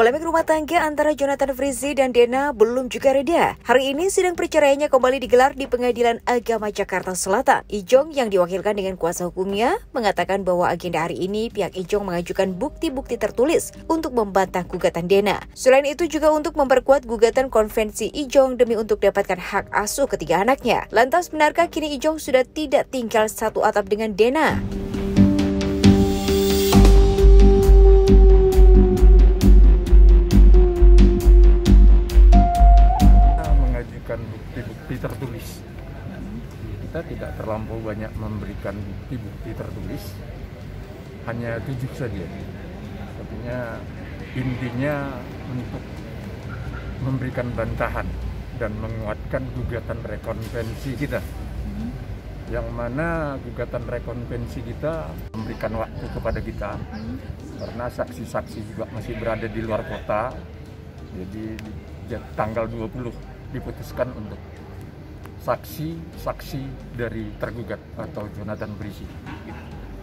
Polemik rumah tangga antara Jonathan Frizzy dan Dena belum juga reda. Hari ini sidang perceraiannya kembali digelar di Pengadilan Agama Jakarta Selatan. Ijong yang diwakilkan dengan kuasa hukumnya mengatakan bahwa agenda hari ini pihak Ijong mengajukan bukti-bukti tertulis untuk membantah gugatan Dena. Selain itu juga untuk memperkuat gugatan konvensi Ijong demi untuk dapatkan hak asuh ketiga anaknya. Lantas benarkah kini Ijong sudah tidak tinggal satu atap dengan Dena? Bukti tertulis. Kita tidak terlampau banyak memberikan bukti-bukti tertulis, hanya 7 saja. Artinya intinya untuk memberikan bantahan dan menguatkan gugatan rekonvensi kita. Yang mana gugatan rekonvensi kita memberikan waktu kepada kita, karena saksi-saksi juga masih berada di luar kota. Jadi tanggal 20 diputuskan untuk saksi-saksi dari tergugat atau Jonathan Frizzy.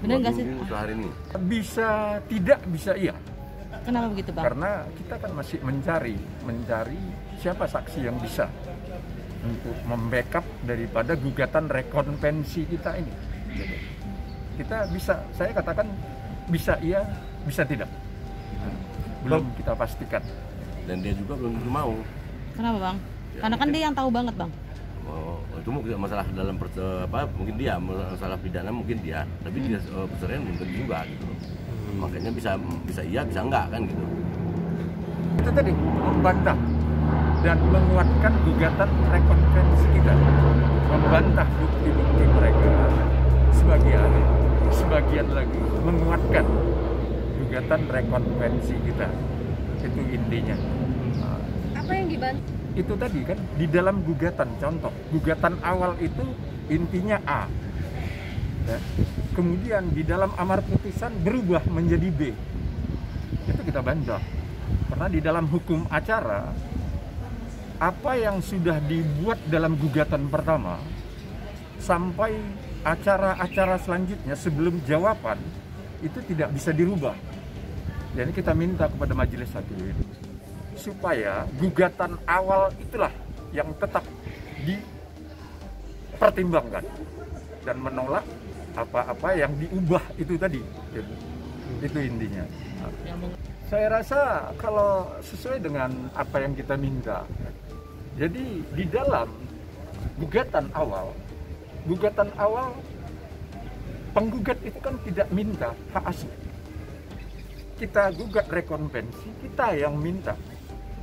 Benar nggak sih hari ini? Bisa tidak, bisa iya. Kenapa begitu, Bang? Karena kita kan masih mencari siapa saksi yang bisa untuk membackup daripada gugatan rekonvensi kita ini. Kita bisa, saya katakan bisa iya, bisa tidak. Belum kita pastikan. Dan dia juga belum mau. Kenapa, Bang? Karena kan dia yang tahu banget, Bang. Oh, itu mungkin masalah dalam mungkin dia masalah pidana mungkin dia, tapi dia perceraian belum tentu juga gitu. Makanya bisa iya, bisa enggak kan gitu. Itu tadi membantah dan menguatkan gugatan rekonvensi kita, membantah bukti-bukti mereka sebagian lagi menguatkan gugatan rekonvensi kita. Itu intinya. Apa yang dibantah? Itu tadi kan di dalam gugatan, contoh gugatan awal itu intinya A ya. Kemudian di dalam amar putusan berubah menjadi B, itu kita bantah. Karena di dalam hukum acara, apa yang sudah dibuat dalam gugatan pertama sampai acara-acara selanjutnya sebelum jawaban itu tidak bisa dirubah. Jadi kita minta kepada majelis hakim supaya gugatan awal itulah yang tetap dipertimbangkan dan menolak apa-apa yang diubah itu tadi. Itu intinya. Saya rasa kalau sesuai dengan apa yang kita minta, jadi di dalam gugatan awal penggugat itu kan tidak minta hak asuh. Kita gugat rekonvensi, kita yang minta.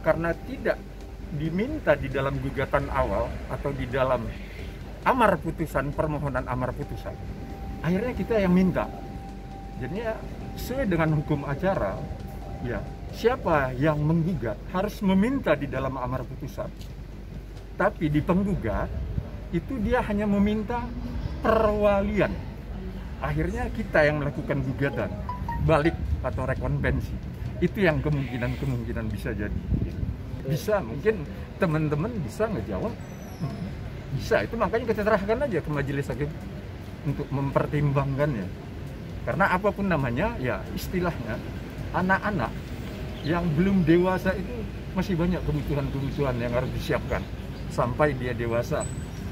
Karena tidak diminta di dalam gugatan awal atau di dalam amar putusan, permohonan amar putusan, akhirnya kita yang minta. Jadinya sesuai dengan hukum acara, ya siapa yang menggugat harus meminta di dalam amar putusan. Tapi di penggugat itu dia hanya meminta perwalian. Akhirnya kita yang melakukan gugatan balik atau rekonvensi. Itu yang kemungkinan bisa jadi. Bisa, mungkin teman-teman bisa ngejawab. Bisa, itu makanya kita serahkan aja ke majelis hakim untuk mempertimbangkannya. Karena apapun namanya, ya istilahnya anak-anak yang belum dewasa itu masih banyak kebutuhan-kebutuhan yang harus disiapkan sampai dia dewasa.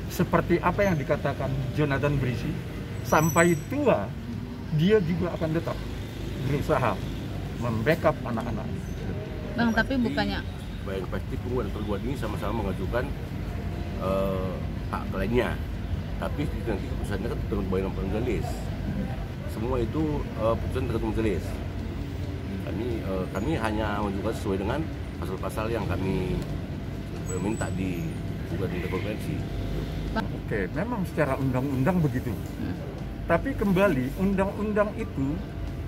Seperti apa yang dikatakan Jonathan Frizzy, sampai tua dia juga akan tetap berusaha membackup anak-anak. Bang, tapi bukannya baik pasti penggugat dan tergugat ini sama-sama mengajukan hak lainnya, tapi nanti keputusannya kan tergantung majelis. Semua itu putusan tergantung majelis. Kami hanya mengajukan sesuai dengan pasal-pasal yang kami minta di gugatan rekonvensi. Oke, memang secara undang-undang begitu. Tapi kembali undang-undang itu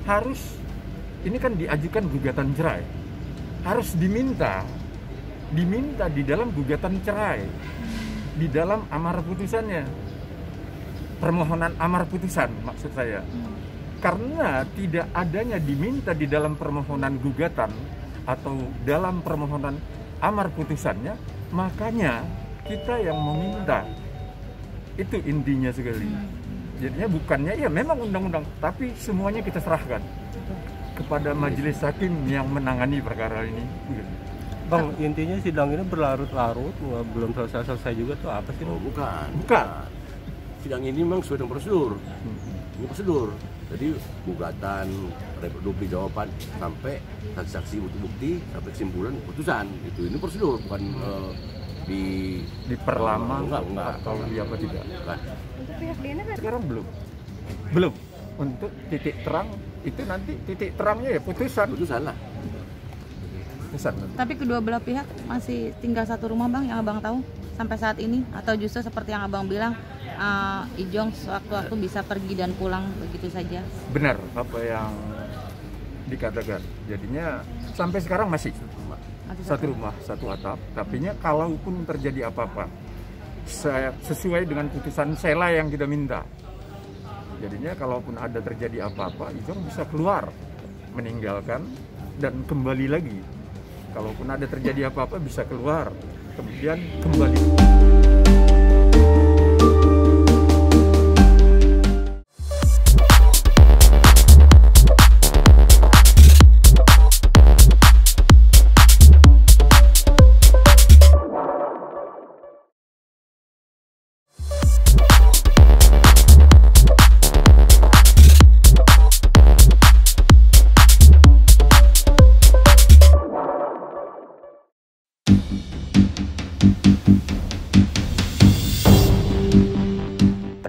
harus, ini kan diajukan gugatan cerai, harus diminta di dalam gugatan cerai, di dalam amar putusannya, permohonan amar putusan maksud saya. Karena tidak adanya diminta di dalam permohonan gugatan atau dalam permohonan amar putusannya, makanya kita yang meminta. Itu intinya sekali. Jadinya bukannya ya memang undang-undang, tapi semuanya kita serahkan kepada majelis hakim yang menangani perkara ini. Bang, intinya sidang ini berlarut-larut, belum selesai juga tuh apa sih? Oh, bukan. Sidang ini memang sesuai dengan prosedur. Ini prosedur. Jadi gugatan, reproduksi jawaban sampai saksi-saksi bukti sampai kesimpulan putusan. Ini prosedur, bukan diperlama enggak. Atau apa tidak. Bukan. Untuk pihak DNA kan Sekarang belum. Untuk titik terang itu nanti titik terangnya ya putusan lah. Tapi kedua belah pihak masih tinggal satu rumah bang, yang abang tahu sampai saat ini, atau justru seperti yang abang bilang, Ijong sewaktu-waktu bisa pergi dan pulang begitu saja? Benar apa yang dikatakan. Jadinya sampai sekarang masih satu rumah, satu atap. Tapinya kalaupun terjadi apa-apa sesuai dengan putusan sela yang kita minta. Jadinya kalaupun ada terjadi apa-apa, Ijong bisa keluar, meninggalkan dan kembali lagi. Kalaupun ada terjadi apa-apa bisa keluar, kemudian kembali.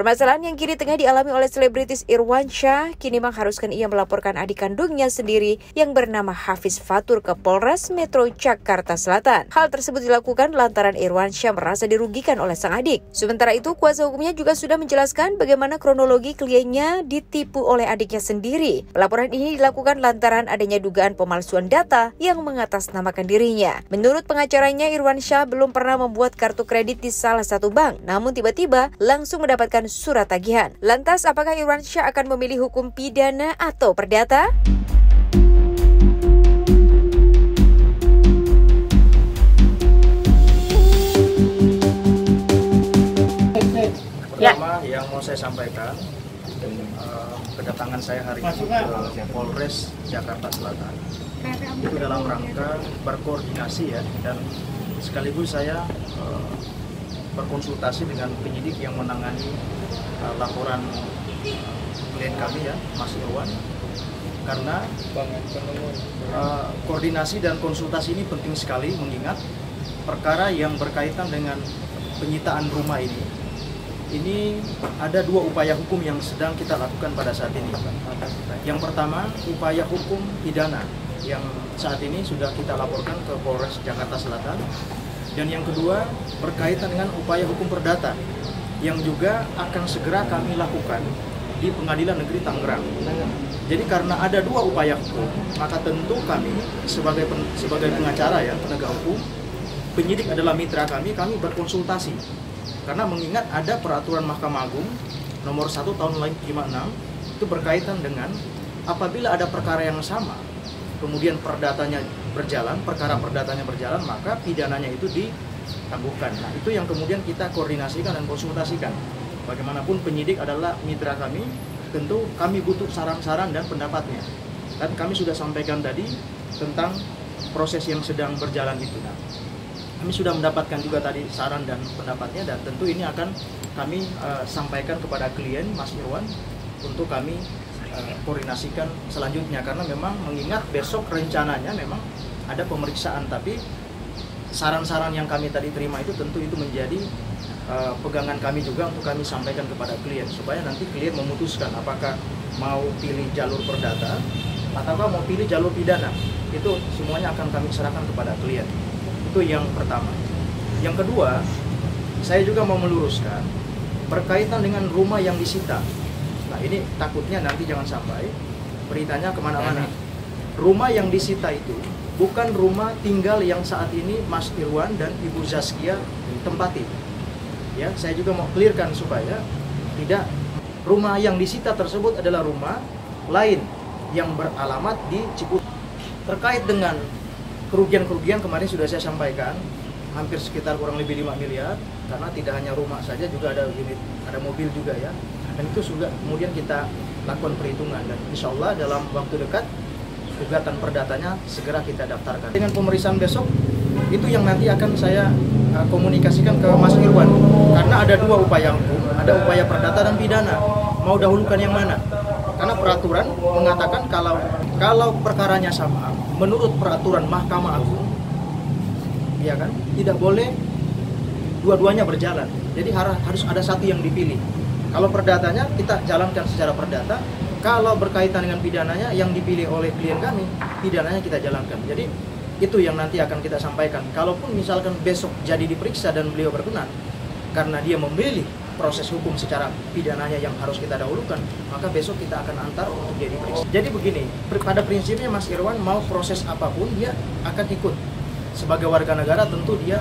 Permasalahan yang kini tengah dialami oleh selebritis Irwansyah kini mengharuskan ia melaporkan adik kandungnya sendiri yang bernama Hafiz Fatur ke Polres Metro Jakarta Selatan. Hal tersebut dilakukan lantaran Irwansyah merasa dirugikan oleh sang adik. Sementara itu, kuasa hukumnya juga sudah menjelaskan bagaimana kronologi kliennya ditipu oleh adiknya sendiri. Pelaporan ini dilakukan lantaran adanya dugaan pemalsuan data yang mengatasnamakan dirinya. Menurut pengacaranya, Irwansyah belum pernah membuat kartu kredit di salah satu bank, namun tiba-tiba langsung mendapatkan surat tagihan. Lantas, apakah Irwansyah akan memilih hukum pidana atau perdata? Pertama yang mau saya sampaikan, kedatangan saya hari ini ke Polres Jakarta Selatan itu dalam rangka berkoordinasi ya, dan sekaligus saya berkonsultasi dengan penyidik yang menangani laporan klien kami ya, Mas Irwan, karena koordinasi dan konsultasi ini penting sekali mengingat perkara yang berkaitan dengan penyitaan rumah ini ada dua upaya hukum yang sedang kita lakukan pada saat ini. Yang pertama, upaya hukum pidana yang saat ini sudah kita laporkan ke Polres Jakarta Selatan. Dan yang kedua, berkaitan dengan upaya hukum perdata yang juga akan segera kami lakukan di Pengadilan Negeri Tangerang. Jadi karena ada dua upaya hukum, maka tentu kami sebagai pengacara ya, penegak hukum, penyidik adalah mitra kami berkonsultasi. Karena mengingat ada peraturan Mahkamah Agung nomor 1 tahun 56 itu berkaitan dengan apabila ada perkara yang sama, kemudian perkara perdatanya berjalan, maka pidananya itu ditangguhkan. Nah, itu yang kemudian kita koordinasikan dan konsultasikan. Bagaimanapun penyidik adalah mitra kami, tentu kami butuh saran-saran dan pendapatnya. Dan kami sudah sampaikan tadi tentang proses yang sedang berjalan itu. Nah, kami sudah mendapatkan juga tadi saran dan pendapatnya, dan tentu ini akan kami sampaikan kepada klien Mas Irwan untuk kami koordinasikan selanjutnya, karena memang mengingat besok rencananya memang ada pemeriksaan, tapi saran-saran yang kami tadi terima itu tentu itu menjadi pegangan kami juga untuk kami sampaikan kepada klien supaya nanti klien memutuskan apakah mau pilih jalur perdata ataukah mau pilih jalur pidana. Itu semuanya akan kami serahkan kepada klien. Itu yang pertama. Yang kedua, saya juga mau meluruskan berkaitan dengan rumah yang disita. Nah, ini takutnya nanti jangan sampai beritanya kemana-mana. Rumah yang disita itu bukan rumah tinggal yang saat ini Mas Irwan dan Ibu Zaskia tempati. Ya, saya juga mau clearkan supaya tidak, rumah yang disita tersebut adalah rumah lain yang beralamat di Ciputat. Terkait dengan kerugian-kerugian kemarin sudah saya sampaikan, hampir sekitar kurang lebih 5 miliar, karena tidak hanya rumah saja, juga ada unit, ada mobil juga ya. Dan itu sudah kemudian kita lakukan perhitungan, dan insya Allah dalam waktu dekat gugatan perdatanya segera kita daftarkan. Dengan pemeriksaan besok, itu yang nanti akan saya komunikasikan ke Mas Irwan. Karena ada dua upaya hukum, ada upaya perdata dan pidana. Mau dahulukan yang mana? Karena peraturan mengatakan kalau perkaranya sama, menurut peraturan Mahkamah Agung, ya kan, tidak boleh dua-duanya berjalan. Jadi harus ada satu yang dipilih. Kalau perdatanya kita jalankan secara perdata, kalau berkaitan dengan pidananya yang dipilih oleh klien kami, pidananya kita jalankan. Jadi itu yang nanti akan kita sampaikan. Kalaupun misalkan besok jadi diperiksa dan beliau berkenan, karena dia memilih proses hukum secara pidananya yang harus kita dahulukan, maka besok kita akan antar untuk dia diperiksa. Jadi begini, pada prinsipnya Mas Irwan mau proses apapun dia akan ikut. Sebagai warga negara tentu dia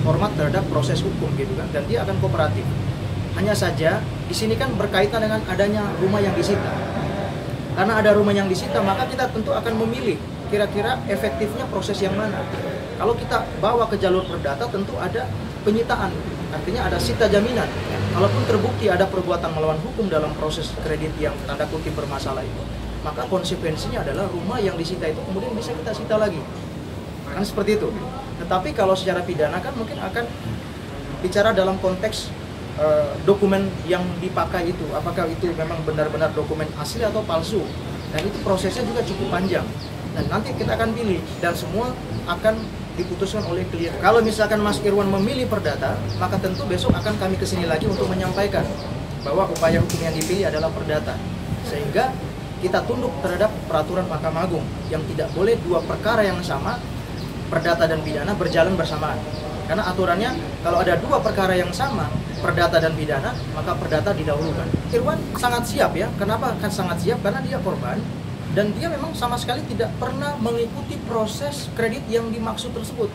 hormat terhadap proses hukum gitu kan, dan dia akan kooperatif. Hanya saja di sini kan berkaitan dengan adanya rumah yang disita. Karena ada rumah yang disita, maka kita tentu akan memilih kira-kira efektifnya proses yang mana. Kalau kita bawa ke jalur perdata tentu ada penyitaan, artinya ada sita jaminan. Kalaupun terbukti ada perbuatan melawan hukum dalam proses kredit yang tanda kutip bermasalah itu, maka konsekuensinya adalah rumah yang disita itu kemudian bisa kita sita lagi. Kan seperti itu. Tetapi kalau secara pidana kan mungkin akan bicara dalam konteks dokumen yang dipakai itu, apakah itu memang benar-benar dokumen asli atau palsu, dan itu prosesnya juga cukup panjang, dan nanti kita akan pilih dan semua akan diputuskan oleh klien. Kalau misalkan Mas Irwan memilih perdata, maka tentu besok akan kami kesini lagi untuk menyampaikan bahwa upaya hukum yang dipilih adalah perdata, sehingga kita tunduk terhadap peraturan Mahkamah Agung yang tidak boleh dua perkara yang sama, perdata dan pidana, berjalan bersamaan. Karena aturannya kalau ada dua perkara yang sama, perdata dan pidana, maka perdata didahulukan. Irwan sangat siap ya. Kenapa kan sangat siap? Karena dia korban dan dia memang sama sekali tidak pernah mengikuti proses kredit yang dimaksud tersebut.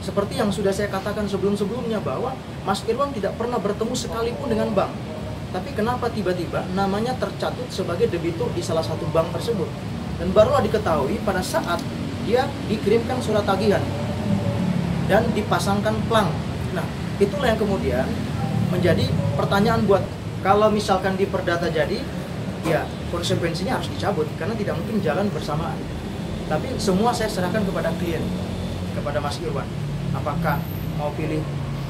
Seperti yang sudah saya katakan sebelum-sebelumnya bahwa Mas Irwan tidak pernah bertemu sekalipun dengan bank. Tapi kenapa tiba-tiba namanya tercatut sebagai debitur di salah satu bank tersebut? Dan barulah diketahui pada saat dia dikirimkan surat tagihan dan dipasangkan plang. Nah, itulah yang kemudian menjadi pertanyaan buat kalau misalkan di perdata jadi, ya konsekuensinya harus dicabut karena tidak mungkin jalan bersamaan. Tapi semua saya serahkan kepada klien, kepada Mas Irwan. Apakah mau pilih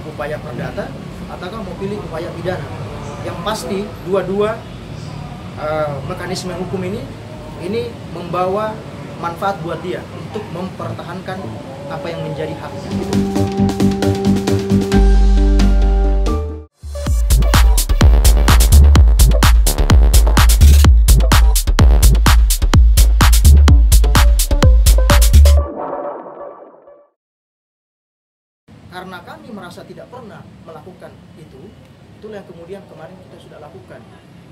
upaya perdata ataukah mau pilih upaya pidana? Yang pasti dua-dua mekanisme hukum ini membawa manfaat buat dia untuk mempertahankan apa yang menjadi haknya. Karena kami merasa tidak pernah melakukan itulah yang kemudian kemarin kita sudah lakukan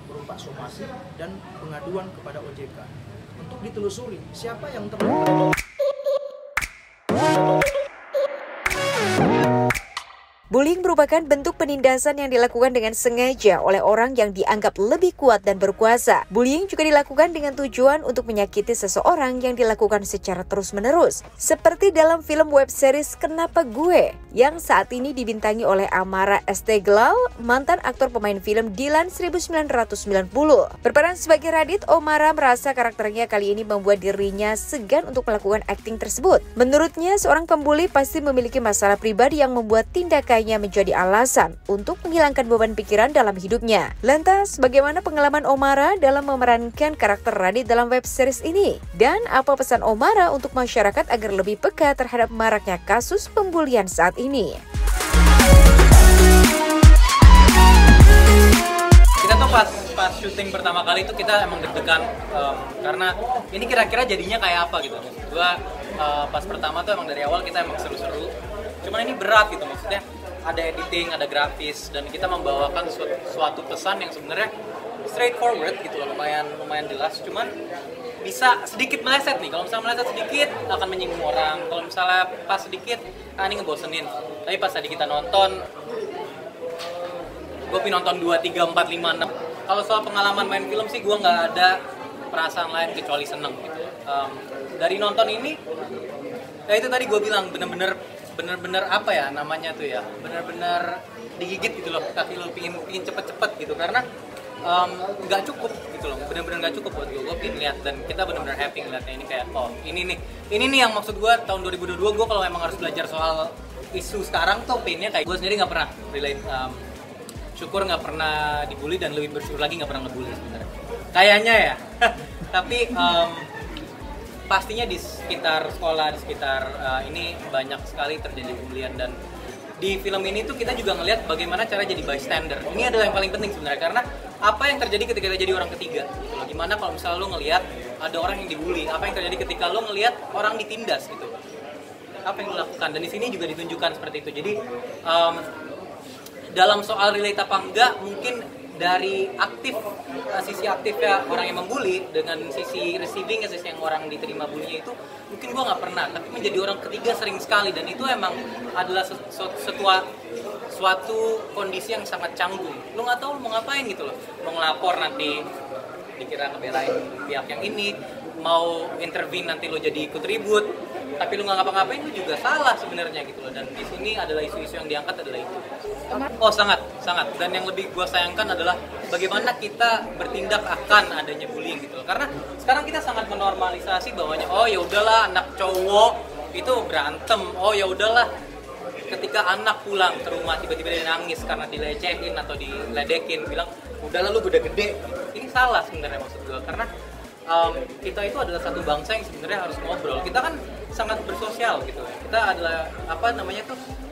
berupa somasi dan pengaduan kepada OJK untuk ditelusuri siapa yang terlibat. Bullying merupakan bentuk penindasan yang dilakukan dengan sengaja oleh orang yang dianggap lebih kuat dan berkuasa. Bullying juga dilakukan dengan tujuan untuk menyakiti seseorang yang dilakukan secara terus-menerus. Seperti dalam film web series Kenapa Gue, yang saat ini dibintangi oleh Amara Esteglal, mantan aktor pemain film Dilan 1990. Berperan sebagai Radit, Omara merasa karakternya kali ini membuat dirinya segan untuk melakukan akting tersebut. Menurutnya, seorang pembuli pasti memiliki masalah pribadi yang membuat tindakan menjadi alasan untuk menghilangkan beban pikiran dalam hidupnya. Lantas, bagaimana pengalaman Omara dalam memerankan karakter Radit dalam web series ini? Dan apa pesan Omara untuk masyarakat agar lebih peka terhadap maraknya kasus pembulian saat ini? Kita tuh pas syuting pertama kali itu kita emang deg-degan karena ini kira-kira jadinya kayak apa gitu. Gua pas pertama tuh emang dari awal kita emang seru-seru. Cuman ini berat gitu, maksudnya ada editing, ada grafis, dan kita membawakan suatu pesan yang sebenarnya straightforward gitu loh, lumayan jelas. Cuman bisa sedikit meleset nih. Kalau misalnya meleset sedikit akan menyinggung orang. Kalau misalnya pas sedikit, ini ngebosenin. Tapi pas tadi kita nonton, gue nonton 2, 3, 4, 5, 6. Kalau soal pengalaman main film sih gue nggak ada perasaan lain kecuali seneng gitu. Dari nonton ini, ya itu tadi gue bilang bener-bener apa ya namanya tuh ya, bener-bener digigit gitu loh, kaki lo pingin cepet-cepet gitu, karena nggak cukup gitu loh, benar-benar nggak cukup buat gue pengen lihat, dan kita benar-benar happy ngeliatnya. Ini kayak ini nih yang maksud gue tahun 2022 gue kalau memang harus belajar soal isu sekarang tuh pinnya kayak gue sendiri nggak pernah relate, syukur nggak pernah dibully dan lebih bersyukur lagi nggak pernah ngebully sebenarnya kayaknya ya. Tapi pastinya di sekitar sekolah, di sekitar ini banyak sekali terjadi pembulian, dan di film ini tuh kita juga ngelihat bagaimana cara jadi bystander. Ini adalah yang paling penting sebenarnya, karena apa yang terjadi ketika kita jadi orang ketiga gitu loh. Gimana kalau misalnya lo ngelihat ada orang yang dibully, apa yang terjadi ketika lo ngelihat orang ditindas gitu, apa yang lo lakukan. Dan di sini juga ditunjukkan seperti itu. Jadi dalam soal relate apa enggak, mungkin dari sisi aktifnya orang yang membuli dengan sisi receiving, sisi yang orang diterima bulinya itu mungkin gue nggak pernah, tapi menjadi orang ketiga sering sekali, dan itu emang adalah suatu kondisi yang sangat canggung. Lo nggak tahu lo mau ngapain gitu loh, mau ngelapor nanti dikira ngebelain pihak yang ini, mau intervene nanti lo jadi ikut ribut, tapi lo nggak ngapa-ngapain itu juga salah sebenarnya gitu loh. Dan di sini adalah isu-isu yang diangkat adalah itu. Oh sangat. Dan yang lebih gue sayangkan adalah bagaimana kita bertindak akan adanya bullying gitu loh. Karena sekarang kita sangat menormalisasi bahwanya oh ya udahlah anak cowok itu berantem, oh ya udahlah ketika anak pulang ke rumah tiba-tiba dia nangis karena dilecehin atau diledekin, bilang udahlah lu udah gede. Ini salah sebenarnya maksud gue, karena kita itu adalah satu bangsa yang sebenarnya harus ngobrol. Kita kan sangat bersosial gitu. Kita adalah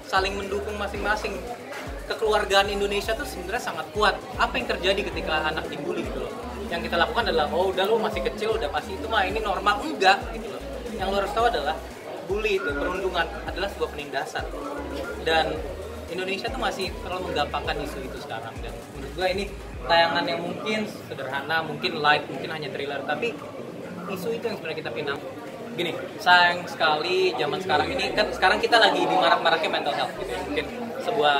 saling mendukung masing-masing. Kekeluargaan Indonesia tuh sebenarnya sangat kuat. Apa yang terjadi ketika anak dibully gitu loh? Yang kita lakukan adalah oh udah lu masih kecil udah pasti itu mah ini normal, enggak gitu loh. Yang lo harus tahu adalah bully itu, perundungan adalah sebuah penindasan. Dan Indonesia tuh masih terlalu menggampangkan isu itu sekarang, dan menurut gue ini tayangan yang mungkin sederhana, mungkin light, mungkin hanya thriller, tapi isu itu yang sebenarnya kita pinang. Gini, sayang sekali zaman sekarang ini kan sekarang kita lagi di marak-maraknya mental health gitu ya. Mungkin sebuah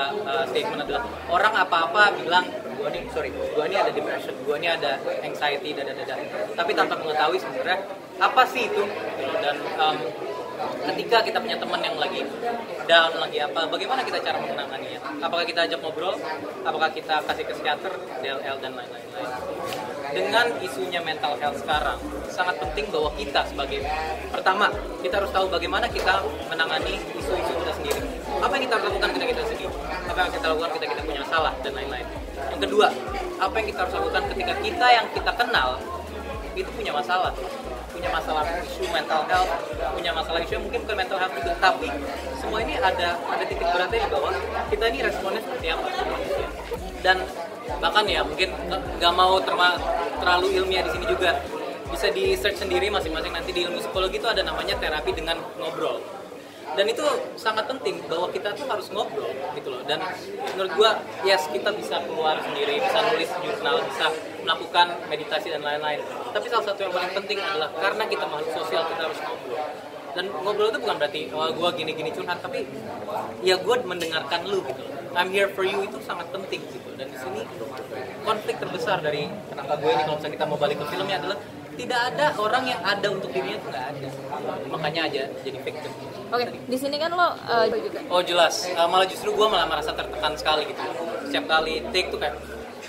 statement adalah orang apa-apa bilang gua ini ada depression, gua ini ada anxiety, tapi tanpa mengetahui sebenarnya apa sih itu. Dan ketika kita punya teman yang lagi down, lagi apa, bagaimana kita cara mengenanganinya? Apakah kita ajak ngobrol? Apakah kita kasih ke psikiater, DLL, dan lain-lain? Dengan isunya mental health sekarang, sangat penting bahwa kita sebagai pertama, kita harus tahu bagaimana kita menangani isu-isu kita sendiri. Apa yang kita harus lakukan ketika kita sedih? Apa yang kita lakukan ketika kita punya masalah, dan lain-lain. Yang kedua, apa yang kita harus lakukan ketika kita yang kita kenal itu punya masalah isu mental health, punya masalah isu mungkin bukan mental health juga, tapi semua ini ada titik beratnya di bawah kita ini responnya seperti apa. Dan bahkan ya mungkin nggak mau terlalu ilmiah di sini juga, bisa di search sendiri masing-masing nanti di ilmu psikologi itu ada namanya terapi dengan ngobrol. Dan itu sangat penting bahwa kita tuh harus ngobrol gitu loh. Dan menurut gua yes, kita bisa keluar sendiri, bisa nulis jurnal, bisa melakukan meditasi dan lain-lain. Tapi salah satu yang paling penting adalah karena kita makhluk sosial, kita harus ngobrol. Dan ngobrol itu bukan berarti gua gini-gini curhat, tapi ya gua mendengarkan lu gitu loh. I'm here for you itu sangat penting gitu. Dan di sini konflik terbesar dari kenapa gue ini, kalau misalnya kita mau balik ke filmnya, adalah tidak ada orang yang ada untuk dirinya, itu nggak ada. Makanya aja jadi victim. Oke, di sini kan lo juga. Oh jelas, malah justru gue malah merasa tertekan sekali gitu. Setiap kali take tuh kayak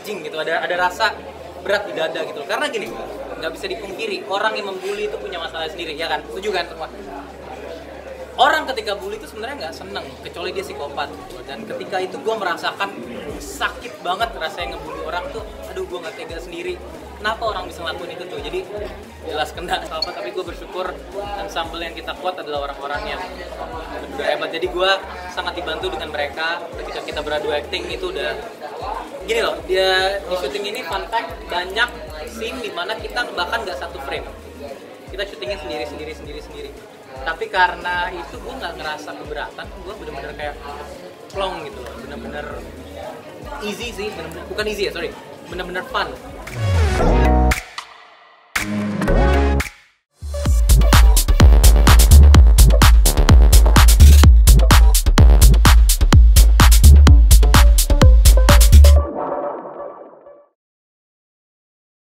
jing gitu, ada rasa berat di dada gitu. Karena gini, nggak bisa dipungkiri, orang yang membuli itu punya masalah sendiri, ya kan? Setuju kan semua? Orang ketika bully itu sebenarnya nggak seneng, kecuali dia psikopat gitu. Dan ketika itu gue merasakan sakit banget rasanya ngebully orang tuh, aduh gue nggak tega sendiri. Kenapa orang bisa ngelakuin itu tuh? Jadi jelas kena apa, tapi gue bersyukur ensemble yang kita kuat adalah orang-orang yang udah hebat. Jadi gue sangat dibantu dengan mereka ketika kita beradu acting itu udah gini loh. Dia di syuting ini fun fact, banyak scene dimana kita bahkan nggak satu frame, kita syutingnya sendiri. Tapi karena itu gue nggak ngerasa keberatan, gue bener-bener kayak plong gitu loh, bener-bener easy sih, bukan easy ya, bener-bener fun.